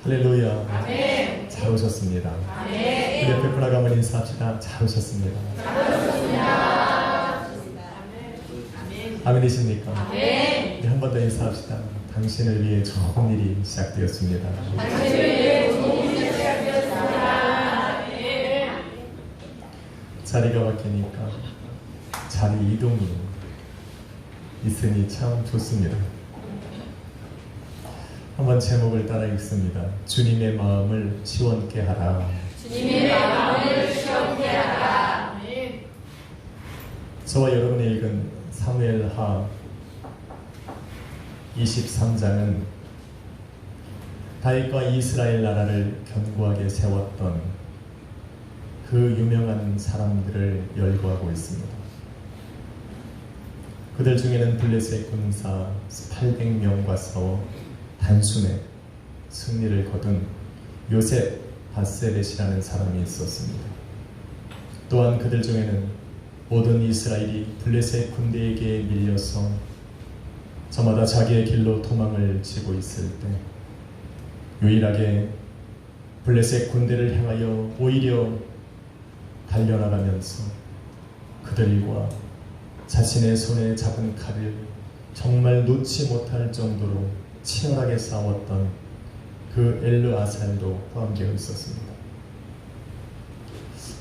할렐루야. 아멘. 잘 오셨습니다. 아멘. 우리 옆에 분하가 한번 인사합시다. 잘 오셨습니다. 잘 오셨습니다. 아멘이십니까? 아멘. 한 번 더 인사합시다. 당신을 위해 좋은 일이 시작되었습니다. 당신을 위해 좋은 일이 시작되었습니다. 아멘. 자리가 바뀌니까 자리 이동이 있으니 참 좋습니다. 한번 제목을 따라 읽습니다. 주님의 마음을 시원케 하라. 주님의 마음을 시원케 하라. 아멘. 저와 여러분이 읽은 사무엘하 23장은 다윗과 이스라엘 나라를 견고하게 세웠던 그 유명한 사람들을 열거하고 있습니다. 그들 중에는 블레셋 군사 800명과 싸워 단숨에 승리를 거둔 요셉 바세렛이라는 사람이 있었습니다. 또한 그들 중에는 모든 이스라엘이 블레셋 군대에게 밀려서 저마다 자기의 길로 도망을 치고 있을 때 유일하게 블레셋 군대를 향하여 오히려 달려나가면서 그들과 자신의 손에 잡은 칼을 정말 놓지 못할 정도로 치열하게 싸웠던 그 엘르아살도 포함되어 있었습니다.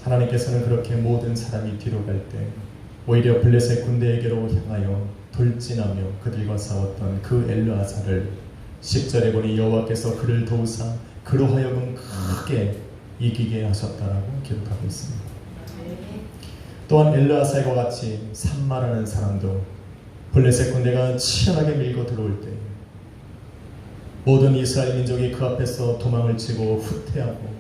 하나님께서는 그렇게 모든 사람이 뒤로 갈 때 오히려 블레셋 군대에게로 향하여 돌진하며 그들과 싸웠던 그 엘르아살을 10절에 보니 여호와께서 그를 도우사 그로 하여금 크게 이기게 하셨다라고 기록하고 있습니다. 또한 엘르아살과 같이 삼마라는 사람도 블레셋 군대가 치열하게 밀고 들어올 때 모든 이스라엘 민족이 그 앞에서 도망을 치고 후퇴하고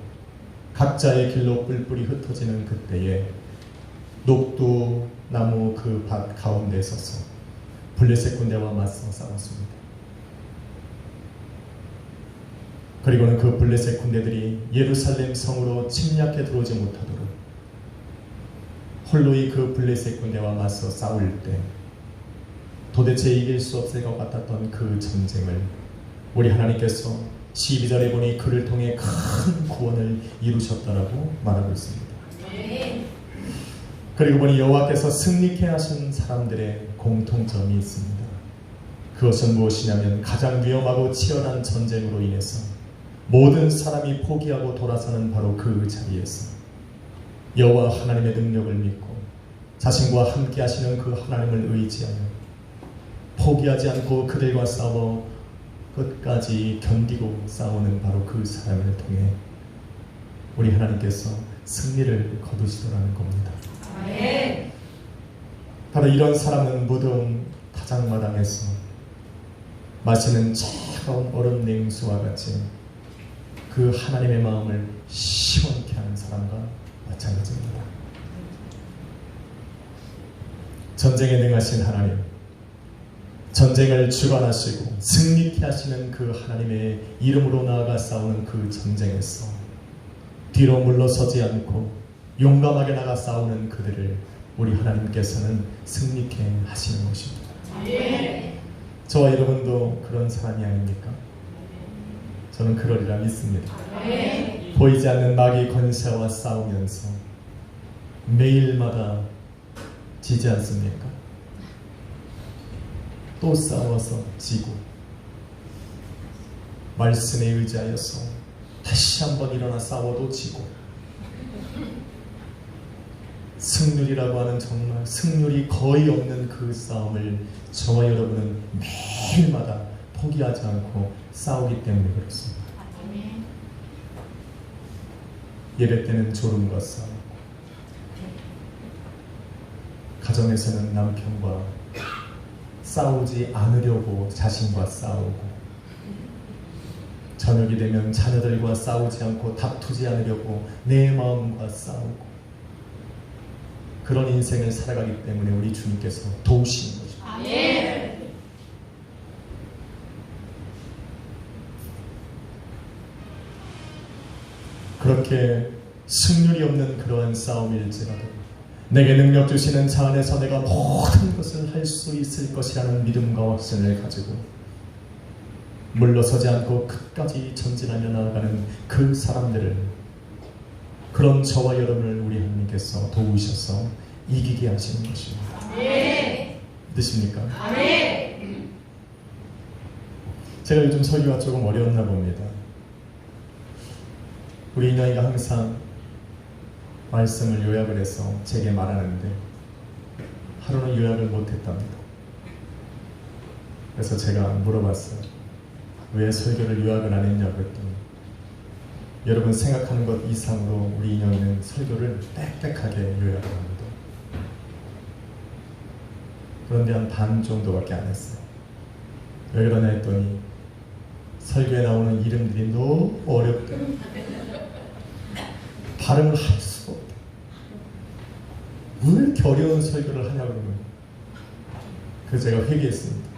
각자의 길로 뿔뿔이 흩어지는 그때에 녹두 나무 그 밭 가운데 서서 블레셋 군대와 맞서 싸웠습니다. 그리고는 그 블레셋 군대들이 예루살렘 성으로 침략해 들어오지 못하도록 홀로이 그 블레셋 군대와 맞서 싸울 때 도대체 이길 수 없을 것 같았던 그 전쟁을 우리 하나님께서 12절에 보니 그를 통해 큰 구원을 이루셨다라고 말하고 있습니다. 그리고 보니 여호와께서 승리케 하신 사람들의 공통점이 있습니다. 그것은 무엇이냐면 가장 위험하고 치열한 전쟁으로 인해서 모든 사람이 포기하고 돌아서는 바로 그 자리에서 여호와 하나님의 능력을 믿고 자신과 함께 하시는 그 하나님을 의지하여 포기하지 않고 그들과 싸워 끝까지 견디고 싸우는 바로 그 사람을 통해 우리 하나님께서 승리를 거두시더라는 겁니다. 아멘. 바로 이런 사람은 무더운 타작마당에서 마시는 차가운 얼음 냉수와 같이 그 하나님의 마음을 시원케 하는 사람과 마찬가지입니다. 전쟁에 능하신 하나님, 전쟁을 주관하시고 승리케 하시는 그 하나님의 이름으로 나아가 싸우는 그 전쟁에서 뒤로 물러서지 않고 용감하게 나가 싸우는 그들을 우리 하나님께서는 승리케 하시는 것입니다. 예. 저와 여러분도 그런 사람이 아닙니까? 저는 그러리라 믿습니다. 예. 보이지 않는 마귀 권세와 싸우면서 매일마다 지지 않습니까? 또 싸워서 지고 말씀에 의지하여서 다시 한번 일어나 싸워도 지고 승률이라고 하는 정말 승률이 거의 없는 그 싸움을 저와 여러분은 매일마다 포기하지 않고 싸우기 때문에 그렇습니다. 예배 때는 졸음과 싸우고 가정에서는 남편과 싸우지 않으려고 자신과 싸우고 저녁이 되면 자녀들과 싸우지 않고 다투지 않으려고 내 마음과 싸우고 그런 인생을 살아가기 때문에 우리 주님께서 도우시는 것입니다. 아멘. 그렇게 승률이 없는 그러한 싸움일지라도 내게 능력 주시는 자 안에서 내가 모든 것을 할 수 있을 것이라는 믿음과 확신을 가지고 물러서지 않고 끝까지 전진하며 나아가는 그 사람들을, 그런 저와 여러분을 우리 하나님께서 도우셔서 이기게 하시는 것입니다. 아멘. 믿으십니까? 아멘. 제가 요즘 설교가 조금 어려웠나 봅니다. 우리 인아이가 항상 말씀을 요약을 해서 제게 말하는데 하루는 요약을 못했답니다. 그래서 제가 물어봤어요. 왜 설교를 요약을 안 했냐고 했더니, 여러분 생각하는 것 이상으로 우리 인형이는 설교를 빽빽하게 요약을 합니다. 그런데 한 반 정도밖에 안 했어요. 왜 그러냐 했더니 설교에 나오는 이름들이 너무 어렵다. 발음을 할 수가 없다. 왜 이렇게 어려운 설교를 하냐고 그러면, 그래서 제가 회개했습니다.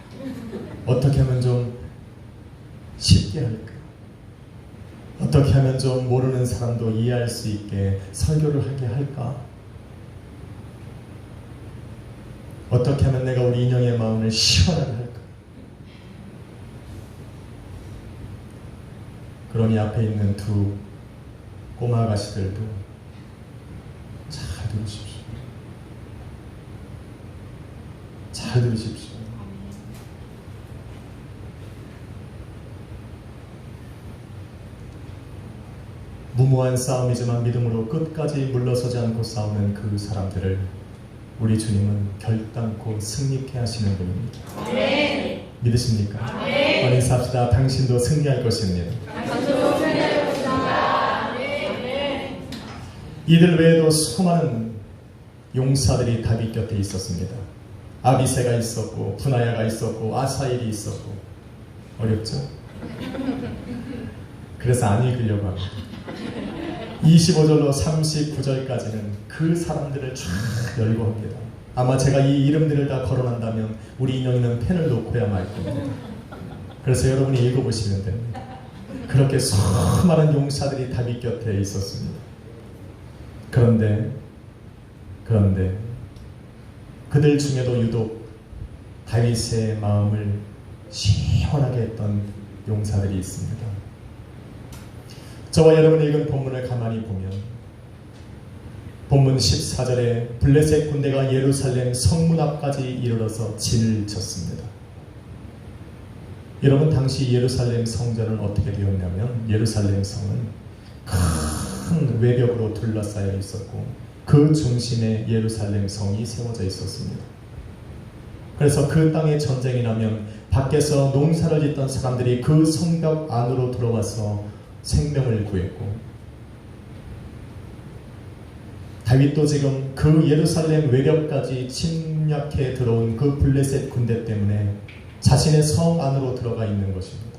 어떻게 하면 좀 쉽게 할까? 어떻게 하면 좀 모르는 사람도 이해할 수 있게 설교를 하게 할까? 어떻게 하면 내가 우리 인형의 마음을 시원하게 할까? 그러니 앞에 있는 두 꼬마 아가씨들도 잘 들으십시오. 잘 들으십시오. 무모한 싸움이지만 믿음으로 끝까지 물러서지 않고 싸우는 그 사람들을 우리 주님은 결단코 승리케 하시는 분입니다. 아멘. 믿으십니까? 아멘. 빨리 인사합시다. 당신도 승리할 것입니다. 당신도 승리할 것입니다. 아멘. 이들 외에도 수많은 용사들이 다윗 곁에 있었습니다. 아비새가 있었고, 분하야가 있었고, 아사엘이 있었고. 어렵죠? 그래서 안 읽으려고 합니다. 25절로 39절까지는 그 사람들을 쫙 열고 합니다. 아마 제가 이 이름들을 다 거론한다면 우리 인형이는 펜을 놓고야 말 겁니다. 그래서 여러분이 읽어보시면 됩니다. 그렇게 수많은 용사들이 다윗 곁에 있었습니다. 그런데 그들 중에도 유독 다윗의 마음을 시원하게 했던 용사들이 있습니다. 저와 여러분이 읽은 본문을 가만히 보면 본문 14절에 블레셋 군대가 예루살렘 성문 앞까지 이르러서 진을 쳤습니다. 여러분, 당시 예루살렘 성전은 어떻게 되었냐면, 예루살렘 성은 큰 외벽으로 둘러싸여 있었고 그 중심에 예루살렘 성이 세워져 있었습니다. 그래서 그 땅에 전쟁이 나면 밖에서 농사를 짓던 사람들이 그 성벽 안으로 들어와서 생명을 구했고, 다윗도 지금 그 예루살렘 외벽까지 침략해 들어온 그 블레셋 군대 때문에 자신의 성 안으로 들어가 있는 것입니다.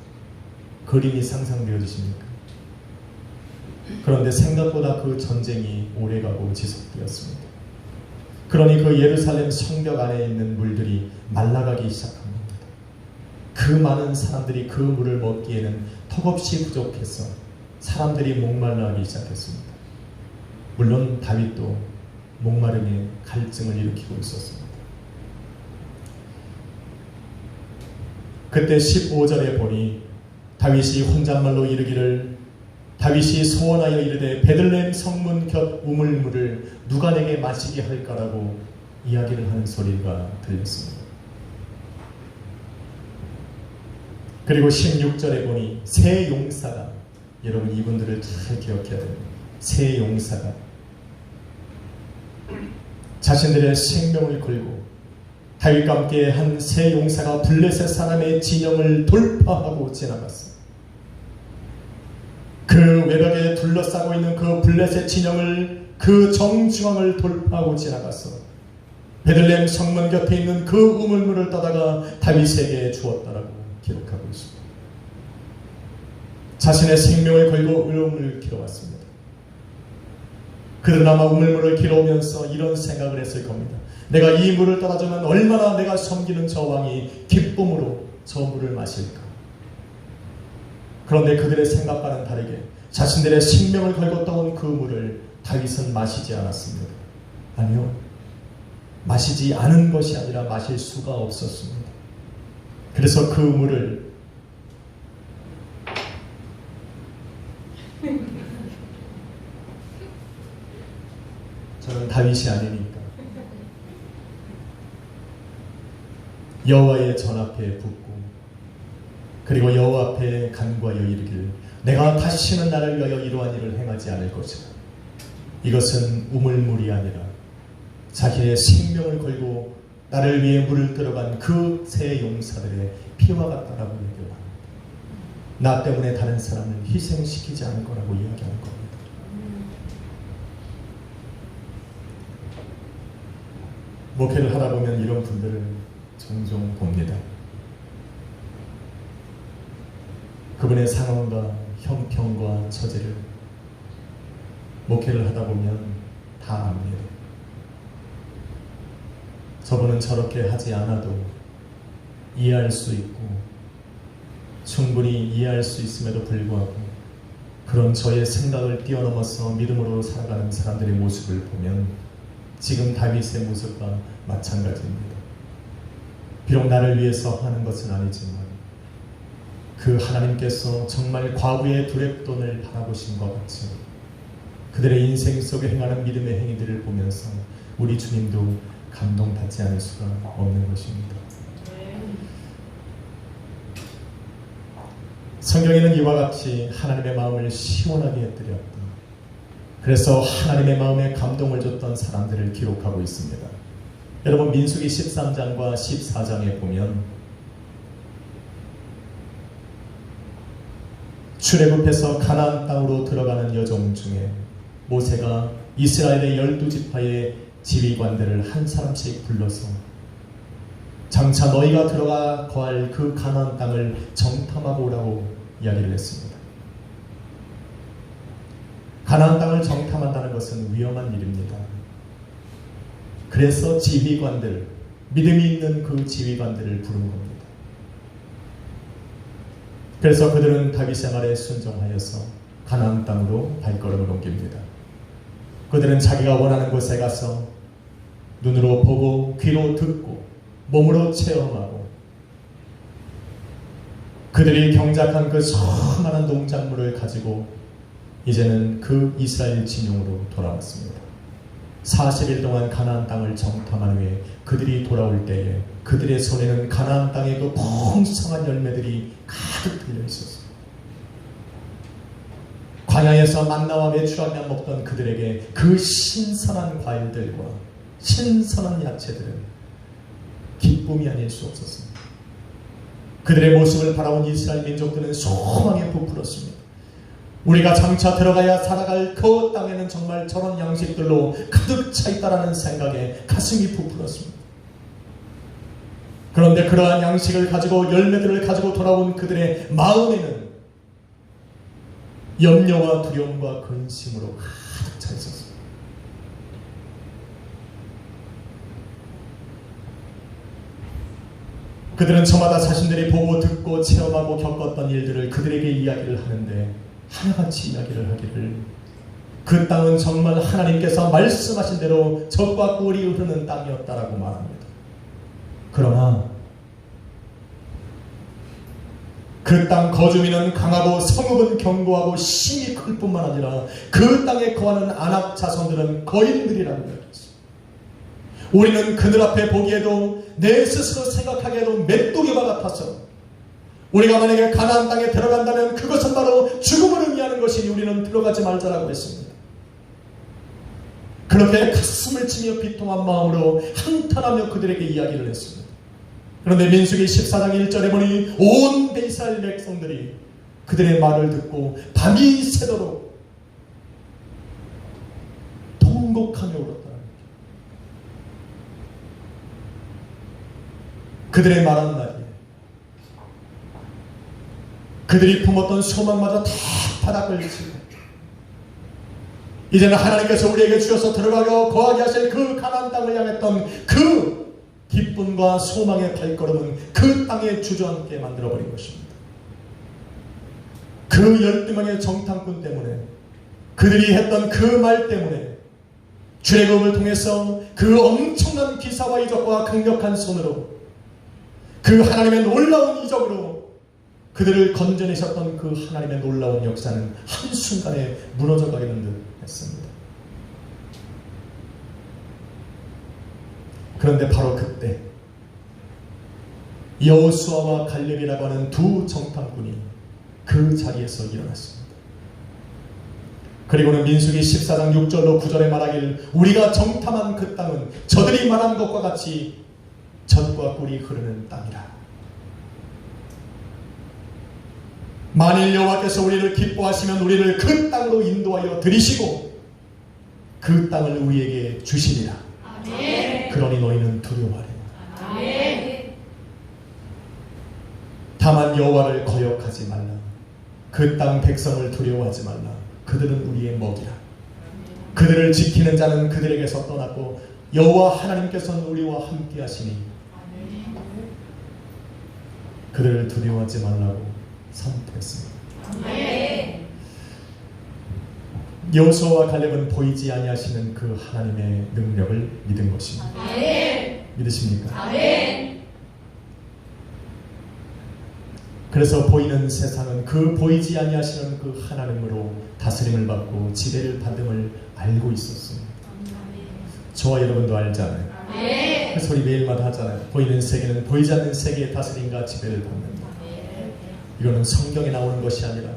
그림이 상상되어지십니까? 그런데 생각보다 그 전쟁이 오래가고 지속되었습니다. 그러니 그 예루살렘 성벽 안에 있는 물들이 말라가기 시작한 겁니다. 그 많은 사람들이 그 물을 먹기에는 턱없이 부족해서 사람들이 목말라하기 시작했습니다. 물론 다윗도 목마름에 갈증을 일으키고 있었습니다. 그때 15절에 보니 다윗이 혼잣말로 이르기를, 다윗이 소원하여 이르되 베들레헴 성문 곁 우물물을 누가 내게 마시게 할까라고 이야기를 하는 소리가 들렸습니다. 그리고 16절에 보니 세 용사가, 여러분 이분들을 잘 기억해야 됩니다. 세 용사가 자신들의 생명을 걸고 다윗과 함께 한 세 용사가 블레셋 사람의 진영을 돌파하고 지나갔습니다. 그 외벽에 둘러싸고 있는 그 블레셋 진영을, 그 정중앙을 돌파하고 지나가서 베들레헴 성문 곁에 있는 그 우물물을 따다가 다윗에게 주었다라고 기록하고 있습니다. 자신의 생명을 걸고 우물을 길어왔습니다. 그들은 아마 우물물을 길어오면서 이런 생각을 했을 겁니다. 내가 이 물을 따라주면 얼마나 내가 섬기는 저 왕이 기쁨으로 저 물을 마실까. 그런데 그들의 생각과는 다르게 자신들의 생명을 걸고 떠온 그 물을 다윗은 마시지 않았습니다. 아니요, 마시지 않은 것이 아니라 마실 수가 없었습니다. 그래서 그 물을 저는 다윗이 아니니까. 여호와의 전 앞에 붙고 그리고 여호와 앞에 간구하여 이르기를 내가 다시는 나를 위하여 이러한 일을 행하지 않을 것이다. 이것은 우물물이 아니라 자기의 생명을 걸고 나를 위해 물을 들어간 그 세 용사들의 피와 같다라고 얘기를 합니다. 나 때문에 다른 사람을 희생시키지 않을 거라고 이야기하는 겁니다. 목회를 하다 보면 이런 분들을 종종 봅니다. 그분의 상황과 형편과 처지를 목회를 하다 보면 다 압니다. 저분은 저렇게 하지 않아도 이해할 수 있고 충분히 이해할 수 있음에도 불구하고 그런 저의 생각을 뛰어넘어서 믿음으로 살아가는 사람들의 모습을 보면 지금 다윗의 모습과 마찬가지입니다. 비록 나를 위해서 하는 것은 아니지만 그 하나님께서 정말 과부의 두렵돈을 바라보신 것 같이 그들의 인생 속에 행하는 믿음의 행위들을 보면서 우리 주님도 감동받지 않을 수가 없는 것입니다. 성경에는 이와 같이 하나님의 마음을 시원하게 해드렸다. 그래서 하나님의 마음에 감동을 줬던 사람들을 기록하고 있습니다. 여러분 민수기 13장과 14장에 보면 출애굽해서 가나안 땅으로 들어가는 여정 중에 모세가 이스라엘의 12지파의 지휘관들을 한 사람씩 불러서 장차 너희가 들어가 거할 그 가나안 땅을 정탐하고 오라고 이야기를 했습니다. 가나안 땅을 정탐한다는 것은 위험한 일입니다. 그래서 지휘관들, 믿음이 있는 그 지휘관들을 부른 겁니다. 그래서 그들은 다윗의 말에 순종하여서 가나안 땅으로 발걸음을 옮깁니다. 그들은 자기가 원하는 곳에 가서 눈으로 보고 귀로 듣고 몸으로 체험하고 그들이 경작한 그 수많은 농작물을 가지고 이제는 그 이스라엘 진영으로 돌아왔습니다. 40일 동안 가나안 땅을 정탐한 후에 그들이 돌아올 때에 그들의 손에는 가나안 땅의 그 풍성한 열매들이 가득 들려 있었습니다. 광야에서 만나와 메추라기만 먹던 그들에게 그 신선한 과일들과 신선한 야채들은 기쁨이 아닐 수 없었습니다. 그들의 모습을 바라본 이스라엘 민족들은 소망에 부풀었습니다. 우리가 장차 들어가야 살아갈 그 땅에는 정말 저런 양식들로 가득 차 있다라는 생각에 가슴이 부풀었습니다. 그런데 그러한 양식을 가지고 열매들을 가지고 돌아온 그들의 마음에는 염려와 두려움과 근심으로 가득 차 있었습니다. 그들은 저마다 자신들이 보고 듣고 체험하고 겪었던 일들을 그들에게 이야기를 하는데 하나같이 이야기를 하기를 그 땅은 정말 하나님께서 말씀하신 대로 젖과 꿀이 흐르는 땅이었다라고 말합니다. 그러나 그 땅 거주민은 강하고 성읍은 견고하고 힘이 클 뿐만 아니라 그 땅에 거하는 아낙 자손들은 거인들이라고 이야기했습니다. 우리는 그들 앞에 보기에도 내 스스로 생각하기에도 메뚜기와 같아서 우리가 만약에 가나안 땅에 들어간다면 그것은 바로 죽음을 의미하는 것이니 우리는 들어가지 말자라고 했습니다. 그렇게 가슴을 치며 비통한 마음으로 한탄하며 그들에게 이야기를 했습니다. 그런데 민수기 14장 1절에 보니 온 이스라엘 백성들이 그들의 말을 듣고 밤이 새도록 통곡하며 울었다. 그들의 말 한마디에 그들이 품었던 소망마저 다 바닥을 치고 이제는 하나님께서 우리에게 주셔서 들어가고 거하게 하실 그 가나안 땅을 향했던 그 기쁨과 소망의 발걸음은 그 땅에 주저앉게 만들어버린 것입니다. 그 12명의 정탐꾼 때문에 그들이 했던 그 말 때문에 출애굽을 통해서 그 엄청난 기사와 이적과 강력한 손으로 그 하나님의 놀라운 이적으로 그들을 건져내셨던 그 하나님의 놀라운 역사는 한순간에 무너져가기는 듯 했습니다. 그런데 바로 그때 여호수아와 갈렙이라고 하는 두 정탐꾼이 그 자리에서 일어났습니다. 그리고는 민수기 14장 6절로 9절에 말하길 우리가 정탐한 그 땅은 저들이 말한 것과 같이 젖과 꿀이 흐르는 땅이라. 만일 여호와께서 우리를 기뻐하시면 우리를 그 땅으로 인도하여 들이시고 그 땅을 우리에게 주시리라. 아멘. 그러니 너희는 두려워하리라. 아멘. 다만 여호와를 거역하지 말라. 그 땅 백성을 두려워하지 말라. 그들은 우리의 먹이라. 그들을 지키는 자는 그들에게서 떠났고 여호와 하나님께서는 우리와 함께 하시니 그들을 두려워하지 말라고 선포했습니다. 아멘. 여호수아와 갈렙은 보이지 아니하시는 그 하나님의 능력을 믿은 것입니다. 아멘. 믿으십니까? 아멘. 그래서 보이는 세상은 그 보이지 아니하시는 그 하나님으로 다스림을 받고 지배를 받음을 알고 있었습니다. 저와 여러분도 알잖아요. 아멘. 그 소리 매일마다 하잖아요. 보이는 세계는 보이지 않는 세계의 다스림과 지배를 받는다. 이거는 성경에 나오는 것이 아니라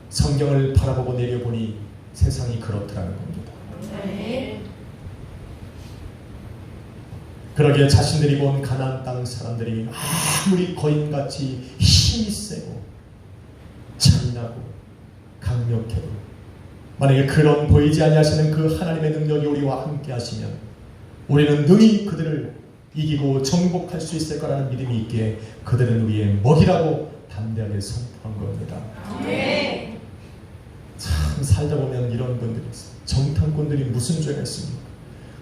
성경을 바라보고 내려보니 세상이 그렇더라는 겁니다. 아멘. 그러기에 자신들이 본 가나안 땅 사람들이 아무리 거인같이 힘이 세고 잔인하고 강력해도 만약에 그런 보이지 아니하시는 그 하나님의 능력이 우리와 함께 하시면 우리는 능히 그들을 이기고 정복할 수 있을 거라는 믿음이 있기에 그들은 우리의 먹이라고 담대하게 선포한 겁니다. 아멘. 참 살다 보면 이런 분들이 있어요. 정탐꾼들이 무슨 죄가 있습니까?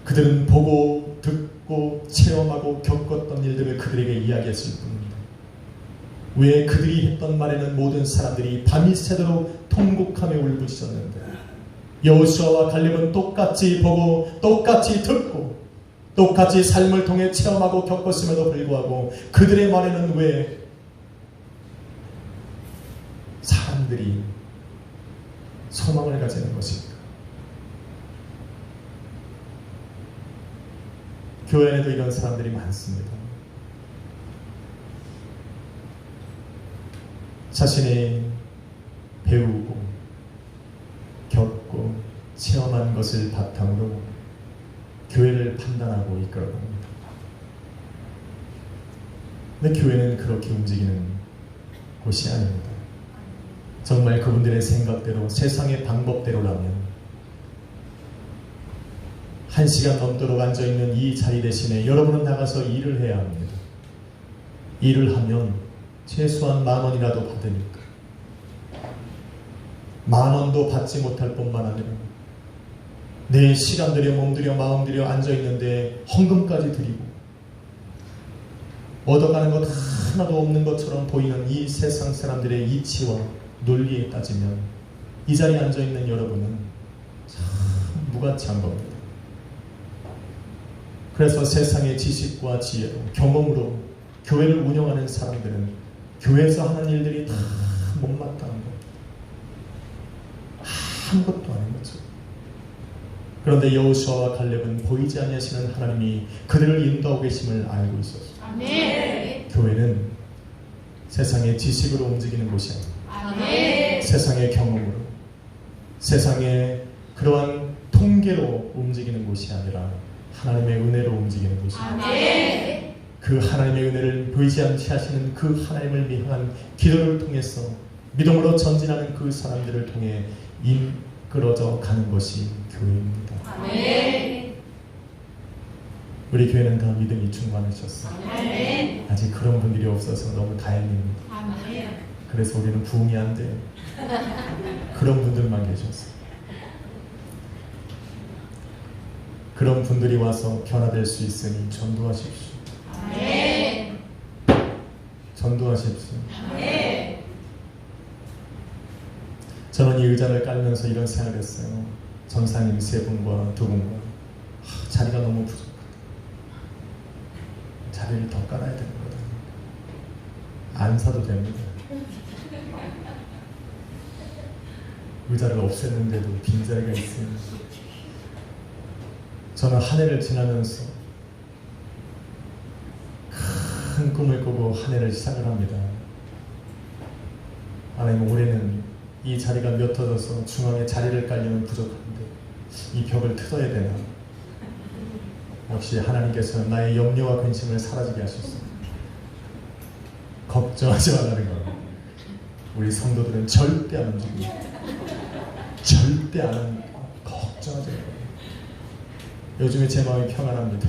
그들은 보고 듣고 체험하고 겪었던 일들을 그들에게 이야기했을 뿐입니다. 왜 그들이 했던 말에는 모든 사람들이 밤이 새도록 통곡하며 울부짖었는데 여호수아와 갈렙은 똑같이 보고 똑같이 듣고 똑같이 삶을 통해 체험하고 겪었음에도 불구하고 그들의 말에는 왜 사람들이 소망을 가지는 것입니까? 교회 안에도 이런 사람들이 많습니다. 자신이 배우고 겪고 체험한 것을 바탕으로 교회를 판단하고 이끌어갑니다. 근데 교회는 그렇게 움직이는 곳이 아닙니다. 정말 그분들의 생각대로 세상의 방법대로라면 1시간 넘도록 앉아있는 이 자리 대신에 여러분은 나가서 일을 해야 합니다. 일을 하면 최소한 10,000원이라도 받으니까 10,000원도 받지 못할 뿐만 아니라 내 시간 들여 몸 들여 마음 들여 앉아있는데 헌금까지 드리고 얻어가는 것 하나도 없는 것처럼 보이는 이 세상 사람들의 이치와 논리에 따지면 이 자리에 앉아있는 여러분은 참 무가치한 겁니다. 그래서 세상의 지식과 지혜로 경험으로 교회를 운영하는 사람들은 교회에서 하는 일들이 다 못마땅한 겁니다. 아무것도 아닌 거죠. 그런데 여호수아와 갈렙은 보이지 아니하시는 하나님이 그들을 인도하고 계심을 알고 있었습니다. 아멘. 교회는 세상의 지식으로 움직이는 곳이 아닙니다. 아멘. 세상의 경험으로 세상의 그러한 통계로 움직이는 곳이 아니라 하나님의 은혜로 움직이는 곳입니다. 아멘. 그 하나님의 은혜를 보이지 않게 하시는 그 하나님을 향한 기도를 통해서 믿음으로 전진하는 그 사람들을 통해 이끌어져 가는 것이 교회입니다. 아멘. 우리 교회는 다 믿음이 충만하셨어요. 아멘. 아직 그런 분들이 없어서 너무 다행입니다. 아멘. 그래서 우리는 부흥이 안 돼요. 그런 분들만 계셨어요. 그런 분들이 와서 변화될 수 있으니 전도하십시오. 아멘. 전도하십시오. 아멘. 저는 이 의자를 깔면서 이런 생각을 했어요. 전사님 3분과 2분과 자리가 너무 부족하다. 자리를 더 깔아야 되는 거다. 안 사도 됩니다. 의자를 없앴는데도 빈자리가 있어요. 저는 한 해를 지나면서 큰 꿈을 꾸고 한 해를 시작을 합니다. 하나님, 올해는 이 자리가 몇 터져서 중앙에 자리를 깔려면 부족한데 이 벽을 뜯어야 되나? 역시 하나님께서는 나의 염려와 근심을 사라지게 하셨습니다. 걱정하지 말라는 거. 우리 성도들은 절대 안 움직입니다. 절대 안 합니다. 걱정하지 말아요. 요즘에 제 마음이 평안합니다.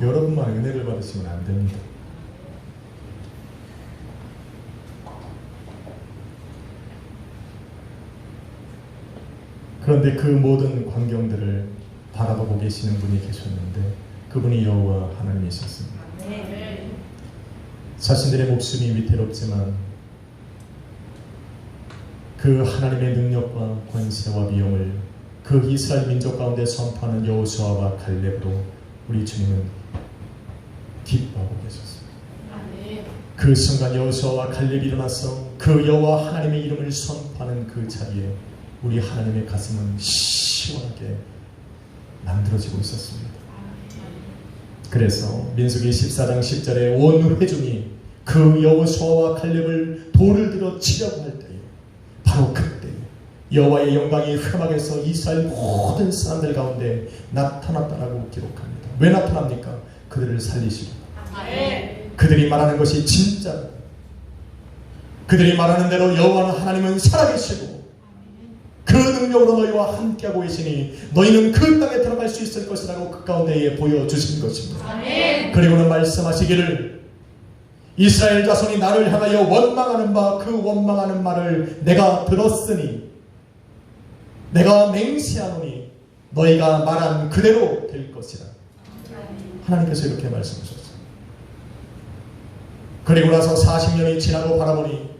여러분만 은혜를 받으시면 안 됩니다. 그런데 그 모든 광경들을 바라보고 계시는 분이 계셨는데 그분이 여호와 하나님이셨습니다. 자신들의 목숨이 위태롭지만 그 하나님의 능력과 권세와 위엄을 그 이스라엘 민족 가운데 선포하는 여호수아와 갈렙으로 우리 주님은 기뻐하고 계셨습니다. 그 순간 여호수아와 갈렙이 일어나서 그 여호와 하나님의 이름을 선포하는 그 자리에 우리 하나님의 가슴은 시원하게 만들어지고 있었습니다. 그래서 민수기 14장 10절에 온 회중이 그 여호수아와 갈렙을 돌을 들어 치려고 할 때에 바로 그때 여호와의 영광이 흐름하게서 이스라엘 모든 사람들 가운데 나타났다라고 기록합니다. 왜 나타납니까? 그들을 살리시고 그들이 말하는 것이 진짜, 그들이 말하는 대로 여호와는 하나님은 살아계시고 그 능력으로 너희와 함께하고 계시니 너희는 그 땅에 들어갈 수 있을 것이라고 그 가운데에 보여주신 것입니다. 그리고는 말씀하시기를 이스라엘 자손이 나를 향하여 원망하는 바 그 원망하는 말을 내가 들었으니 내가 맹세하노니 너희가 말한 그대로 될 것이라. 하나님께서 이렇게 말씀하셨어요. 그리고 나서 40년이 지나고 바라보니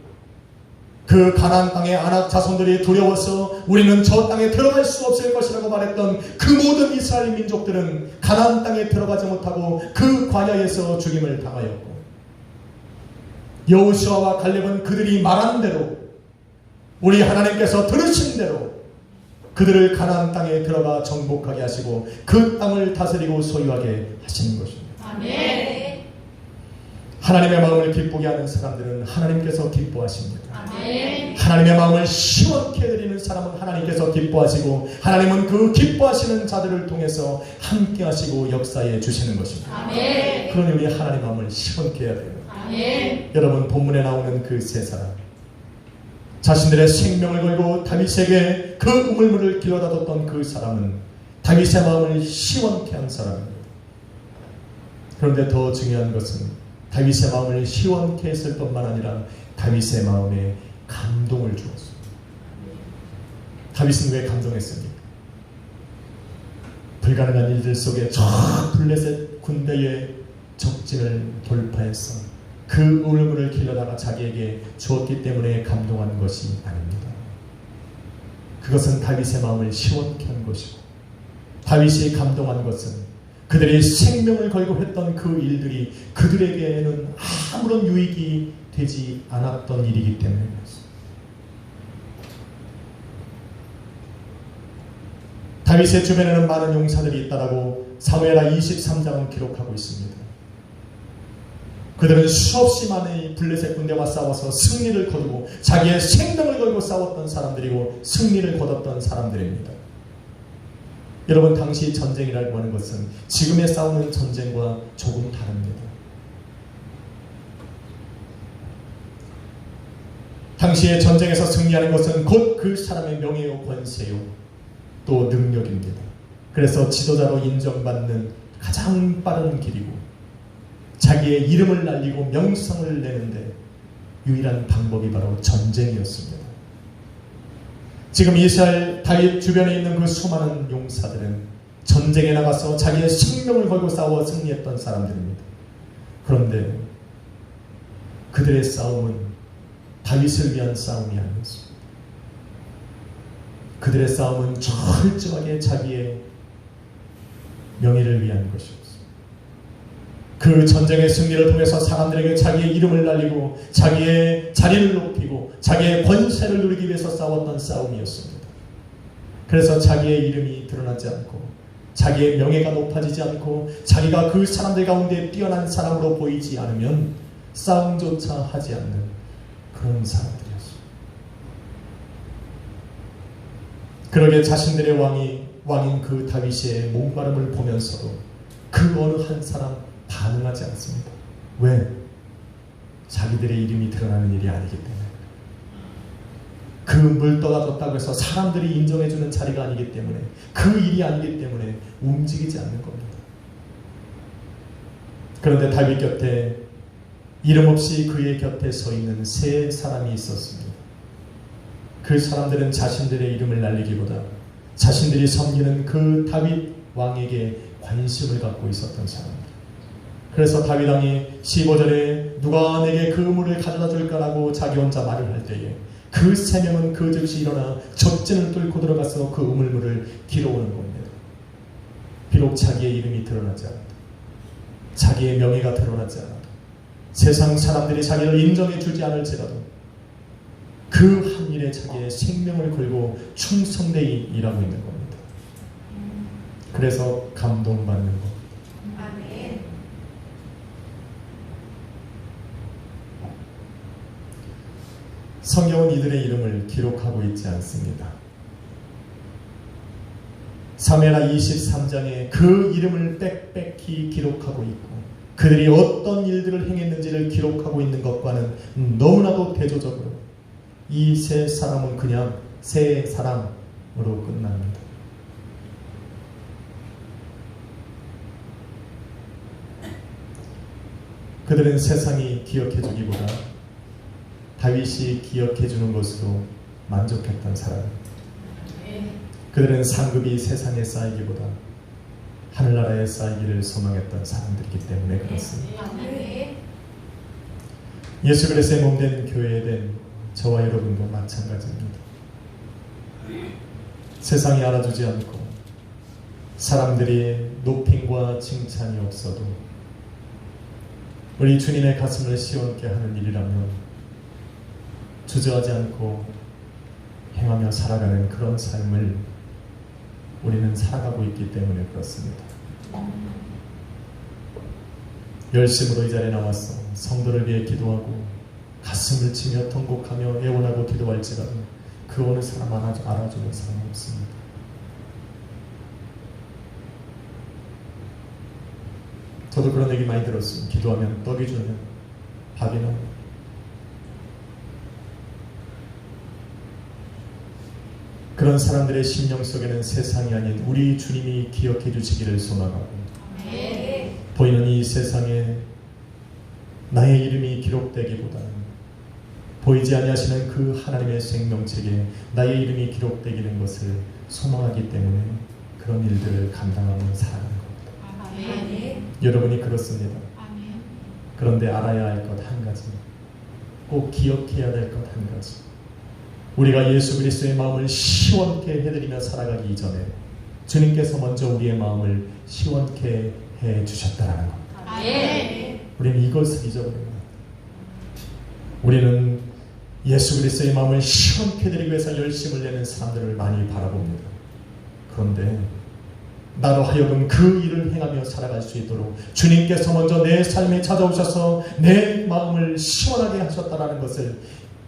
그 가나안 땅의 아낙 자손들이 두려워서 우리는 저 땅에 들어갈 수 없을 것이라고 말했던 그 모든 이스라엘 민족들은 가나안 땅에 들어가지 못하고 그 광야에서 죽임을 당하였고 여호수아와 갈렙은 그들이 말한 대로 우리 하나님께서 들으신 대로 그들을 가나안 땅에 들어가 정복하게 하시고 그 땅을 다스리고 소유하게 하시는 것입니다. 아멘. 하나님의 마음을 기쁘게 하는 사람들은 하나님께서 기뻐하십니다. 아멘. 하나님의 마음을 시원케 해드리는 사람은 하나님께서 기뻐하시고 하나님은 그 기뻐하시는 자들을 통해서 함께 하시고 역사해 주시는 것입니다. 아멘. 그러니 우리 하나님의 마음을 시원케 해야 돼요. 아멘. 여러분, 본문에 나오는 그 세 사람, 자신들의 생명을 걸고 다윗에게 그 우물물을 길어다 뒀던 그 사람은 다윗의 마음을 시원케 한 사람입니다. 그런데 더 중요한 것은 다윗의 마음을 시원케 했을 뿐만 아니라 다윗의 마음에 감동을 주었습니다. 다윗은 왜 감동했습니까? 불가능한 일들 속에 저 블레셋 군대의 적진을 돌파해서 그 우물물을 길러다가 자기에게 주었기 때문에 감동한 것이 아닙니다. 그것은 다윗의 마음을 시원케 한 것이고 다윗이 감동한 것은 그들의 생명을 걸고 했던 그 일들이 그들에게는 아무런 유익이 되지 않았던 일이기 때문이었습니다. 다윗의 주변에는 많은 용사들이 있다라고 사무엘하 23장은 기록하고 있습니다. 그들은 수없이 많은 블레셋 군대와 싸워서 승리를 거두고 자기의 생명을 걸고 싸웠던 사람들이고 승리를 거뒀던 사람들입니다. 여러분, 당시 전쟁이라고 하는 것은 지금의 싸우는 전쟁과 조금 다릅니다. 당시의 전쟁에서 승리하는 것은 곧 그 사람의 명예요, 권세요, 또 능력입니다. 그래서 지도자로 인정받는 가장 빠른 길이고 자기의 이름을 날리고 명성을 내는데 유일한 방법이 바로 전쟁이었습니다. 지금 이스라엘 다윗 주변에 있는 그 수많은 용사들은 전쟁에 나가서 자기의 생명을 걸고 싸워 승리했던 사람들입니다. 그런데 그들의 싸움은 다윗을 위한 싸움이 아니었습니다. 그들의 싸움은 철저하게 자기의 명예를 위한 것이었습니다. 그 그 전쟁의 승리를 통해서 사람들에게 자기의 이름을 날리고 자기의 자리를 높이고 자기의 권세를 누리기 위해서 싸웠던 싸움이었습니다. 그래서 자기의 이름이 드러나지 않고 자기의 명예가 높아지지 않고 자기가 그 사람들 가운데 뛰어난 사람으로 보이지 않으면 싸움조차 하지 않는 그런 사람들이었습니다. 그러게 자신들의 왕인 그 다윗의 목마름을 보면서도 그 어느 한 사람 반응하지 않습니다. 왜? 자기들의 이름이 드러나는 일이 아니기 때문에. 그 물떠가 졌다고 해서 사람들이 인정해주는 자리가 아니기 때문에, 그 일이 아니기 때문에 움직이지 않는 겁니다. 그런데 다윗 곁에 이름 없이 그의 곁에 서 있는 세 사람이 있었습니다. 그 사람들은 자신들의 이름을 날리기보다 자신들이 섬기는 그 다윗 왕에게 관심을 갖고 있었던 사람들. 그래서 다윗 왕이 15절에 누가 내게 그 물을 가져다 줄까라고 자기 혼자 말을 할 때에 그 세 명은 그 즉시 일어나 적진을 뚫고 들어가서 그 우물물을 길어오는 겁니다. 비록 자기의 이름이 드러나지 않아도, 자기의 명예가 드러나지 않아도, 세상 사람들이 자기를 인정해 주지 않을지라도 그 한 일에 자기의 생명을 걸고 충성되이 일하고 있는 겁니다. 그래서 감동받는 겁니다. 아멘. 성경은 이들의 이름을 기록하고 있지 않습니다. 사무엘하 23장에 그 이름을 빽빽히 기록하고 있고 그들이 어떤 일들을 행했는지를 기록하고 있는 것과는 너무나도 대조적으로 이 세 사람은 그냥 세 사람으로 끝납니다. 그들은 세상이 기억해주기보다 다윗이 기억해주는 것으로 만족했던 사람. 그들은 상급이 세상에 쌓이기보다 하늘나라에 쌓이기를 소망했던 사람들이기 때문에 그렇습니다. 아멘. 예수 그리스도의 몸된 교회에 된 저와 여러분도 마찬가지입니다. 세상이 알아주지 않고 사람들이 높임과 칭찬이 없어도 우리 주님의 가슴을 시원케 하는 일이라면 주저하지 않고 행하며 살아가는 그런 삶을 우리는 살아가고 있기 때문에 그렇습니다. 열심으로 이 자리에 나와서 성도를 위해 기도하고 가슴을 치며 통곡하며 애원하고 기도할지라도 그 어느 사람 알아주는 사람이 없습니다. 저도 그런 얘기 많이 들었어요. 기도하면 떡이 주면 밥이 나오고. 그런 사람들의 심령 속에는 세상이 아닌 우리 주님이 기억해 주시기를 소망하고 보이는 이 세상에 나의 이름이 기록되기보다는 보이지 아니하시는 그 하나님의 생명책에 나의 이름이 기록되기는 것을 소망하기 때문에 그런 일들을 감당하며 살아가는 겁니다. 아멘. 여러분이 그렇습니다. 아멘. 그런데 알아야 할 것 한 가지, 꼭 기억해야 될 것 한 가지, 우리가 예수 그리스도의 마음을 시원케 해드리며 살아가기 이전에 주님께서 먼저 우리의 마음을 시원케 해주셨다라는 겁니다. 아멘. 우리는 이것을 잊어버립니다. 우리는 예수 그리스도의 마음을 시원케 해드리기 위해서 열심을 내는 사람들을 많이 바라봅니다. 그런데 나로 하여금 그 일을 행하며 살아갈 수 있도록 주님께서 먼저 내 삶에 찾아오셔서 내 마음을 시원하게 하셨다라는 것을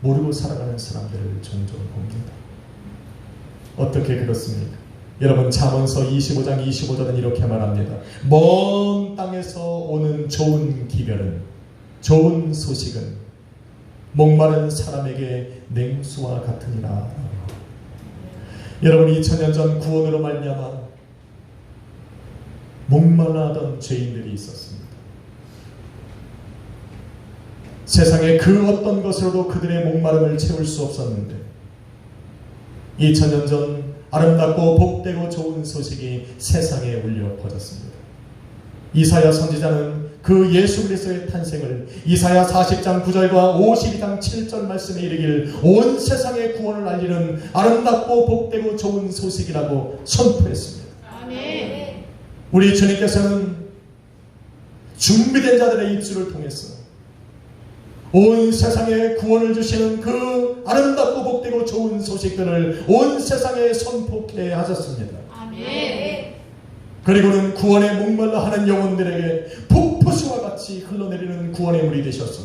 모르고 살아가는 사람들을 종종 봅니다. 어떻게 그렇습니까? 여러분, 잠언서 25장 25절은 이렇게 말합니다. 먼 땅에서 오는 좋은 기별은, 좋은 소식은 목마른 사람에게 냉수와 같으니라. 여러분, 2000년 전 구원으로 말미암아 목말라하던 죄인들이 있었습니다. 세상에 그 어떤 것으로도 그들의 목마름을 채울 수 없었는데 2000년 전 아름답고 복되고 좋은 소식이 세상에 울려 퍼졌습니다. 이사야 선지자는 그 예수 그리스도의 탄생을 이사야 40장 9절과 52장 7절 말씀에 이르길 온 세상의 구원을 알리는 아름답고 복되고 좋은 소식이라고 선포했습니다. 아멘. 우리 주님께서는 준비된 자들의 입술을 통해서 온 세상에 구원을 주시는 그 아름답고 복되고 좋은 소식들을 온 세상에 선포케 하셨습니다. 아멘. 그리고는 구원에 목말라 하는 영혼들에게 폭포수와 같이 흘러내리는 구원의 물이 되셨어.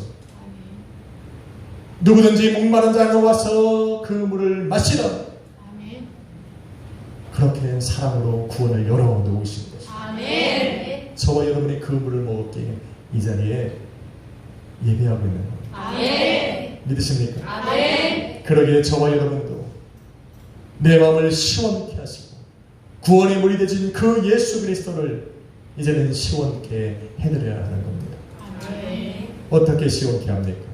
누구든지 목마른 자가 와서 그 물을 마시라. 아멘. 그렇게 사랑으로 구원을 열어놓으신 것입니다. 아멘. 저와 여러분이 그 물을 먹었기에 이 자리에 예배하고 있는 겁니다. 아멘. 믿으십니까? 아멘. 그러기에 저와 여러분도 내 마음을 시원케 하시고 구원의 물이 되신 그 예수 그리스도를 이제는 시원케 해드려야 하는 겁니다. 아멘. 어떻게 시원케 합니까?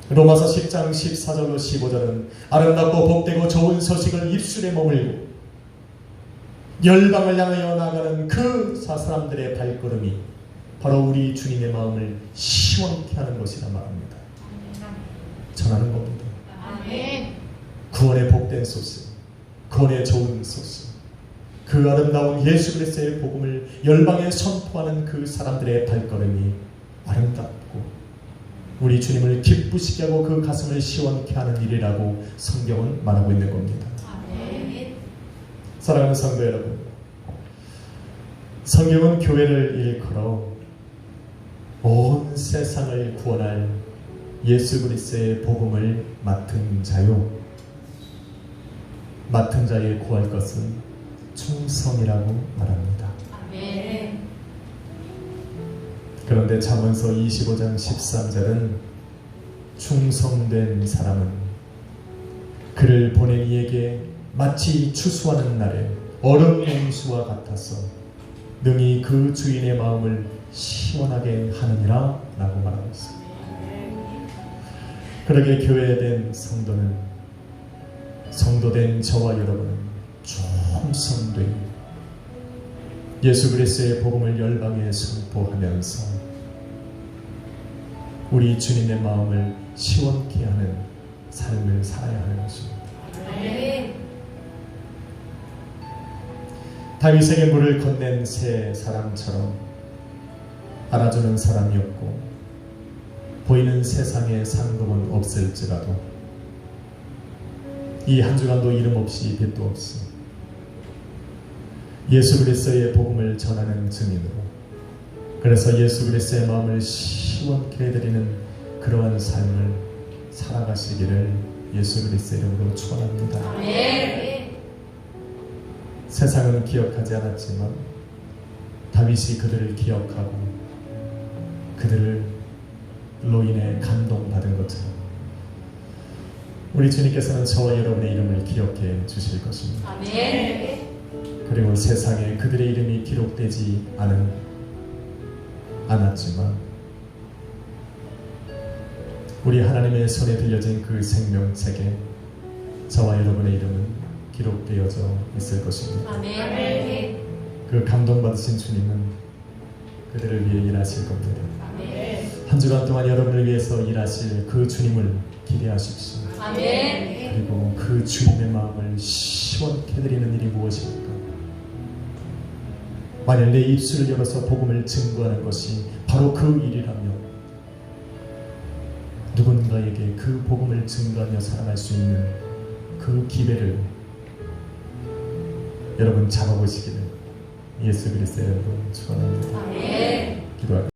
로마서 10장 14절로 15절은 아름답고 복되고 좋은 소식을 입술에 머물고 열방을 향하여 나가는 그 사람들의 발걸음이 바로 우리 주님의 마음을 시원케 하는 것이라 말합니다. 전하는 겁니다. 아멘. 구원의 복된 소식, 구원의 좋은 소식, 그 아름다운 예수 그리스도의 복음을 열방에 선포하는 그 사람들의 발걸음이 아름답고 우리 주님을 기쁘시게 하고 그 가슴을 시원케 하는 일이라고 성경은 말하고 있는 겁니다. 아멘. 사랑하는 성도 여러분, 성경은 교회를 일컬어 온 세상을 구원할 예수 그리스도의 복음을 맡은 자요, 맡은 자에 구할 것은 충성이라고 말합니다. 아멘. 그런데 잠언서 25장 13절은 충성된 사람은 그를 보낸 이에게 마치 추수하는 날에 얼음 용수와 같아서 능히 그 주인의 마음을 시원하게 하느니라 라고 말하고 있습니다. 그러게 교회된 성도는, 성도된 저와 여러분은 충성되어 예수 그리스도의 복음을 열방에 선포하면서 우리 주님의 마음을 시원케 하는 삶을 살아야 하는 것입니다. 아멘. 다윗에게 물을 건넨 세 사람처럼 알아주는 사람이 없고 보이는 세상에 상급은 없을지라도 이 한 주간도 이름 없이 빛도 없이 예수 그리스도의 복음을 전하는 증인으로, 그래서 예수 그리스도의 마음을 시원케 해드리는 그러한 삶을 살아가시기를 예수 그리스도의 이름으로 축원합니다. 아멘. 세상은 기억하지 않았지만 다윗이 그들을 기억하고 그들로 인해 감동받은 것처럼 우리 주님께서는 저와 여러분의 이름을 기억해 주실 것입니다. 아멘. 그리고 세상에 그들의 이름이 기록되지 않았지만 우리 하나님의 손에 들려진 그 생명책에 저와 여러분의 이름은 기록되어져 있을 것입니다. 아멘. 그 감동받으신 주님은 그들을 위해 일하실 겁니다. 아멘. 한 주간 동안 여러분을 위해서 일하실 그 주님을 기대하십시오. 아멘. 그리고 그 주님의 마음을 시원케 해드리는 일이 무엇입니까? 만일 내 입술을 열어서 복음을 증거하는 것이 바로 그 일이라면 누군가에게 그 복음을 증거하며 살아갈 수 있는 그 기회를 여러분 잡아보시기를 예수 그리스도의 이름으로 축원합니다. 아멘. 기도할게요.